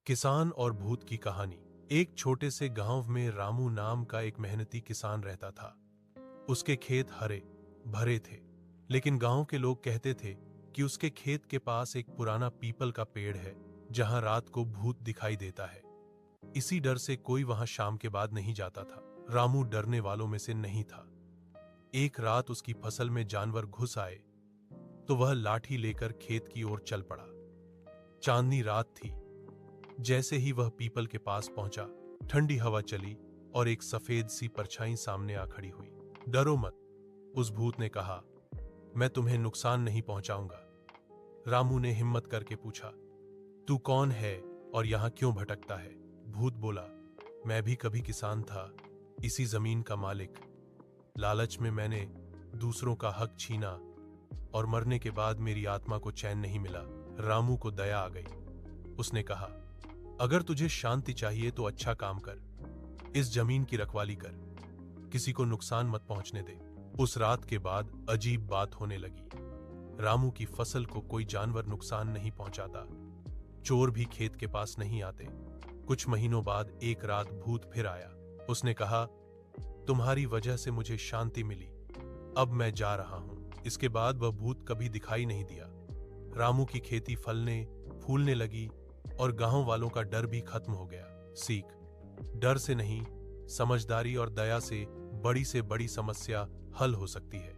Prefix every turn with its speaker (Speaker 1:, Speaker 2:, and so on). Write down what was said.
Speaker 1: किसान और भूत की कहानी। एक छोटे से गांव में रामू नाम का एक मेहनती किसान रहता था। उसके खेत हरे भरे थे, लेकिन गांव के लोग कहते थे कि उसके खेत के पास एक पुराना पीपल का पेड़ है जहां रात को भूत दिखाई देता है। इसी डर से कोई वहां शाम के बाद नहीं जाता था। रामू डरने वालों में से नहीं था। एक रात उसकी फसल में जानवर घुस आए तो वह लाठी लेकर खेत की ओर चल पड़ा। चांदनी रात थी। जैसे ही वह पीपल के पास पहुंचा, ठंडी हवा चली और एक सफेद सी परछाई सामने आ खड़ी हुई। डरो मत, उस भूत ने कहा, मैं तुम्हें नुकसान नहीं पहुंचाऊंगा। रामू ने हिम्मत करके पूछा, तू कौन है और यहां क्यों भटकता है? भूत बोला, मैं भी कभी किसान था, इसी जमीन का मालिक। लालच में मैंने दूसरों का हक छीना और मरने के बाद मेरी आत्मा को चैन नहीं मिला। रामू को दया आ गई। उसने कहा, अगर तुझे शांति चाहिए तो अच्छा काम कर, इस जमीन की रखवाली कर, किसी को नुकसान मत पहुंचने दे। उस रात के बाद अजीब बात होने लगी। रामू की फसल को कोई जानवर नुकसान नहीं पहुंचाता, चोर भी खेत के पास नहीं आते। कुछ महीनों बाद एक रात भूत फिर आया। उसने कहा, तुम्हारी वजह से मुझे शांति मिली, अब मैं जा रहा हूं। इसके बाद वह भूत कभी दिखाई नहीं दिया। रामू की खेती फलने फूलने लगी और गांव वालों का डर भी खत्म हो गया। सीख, डर से नहीं, समझदारी और दया से बड़ी समस्या हल हो सकती है।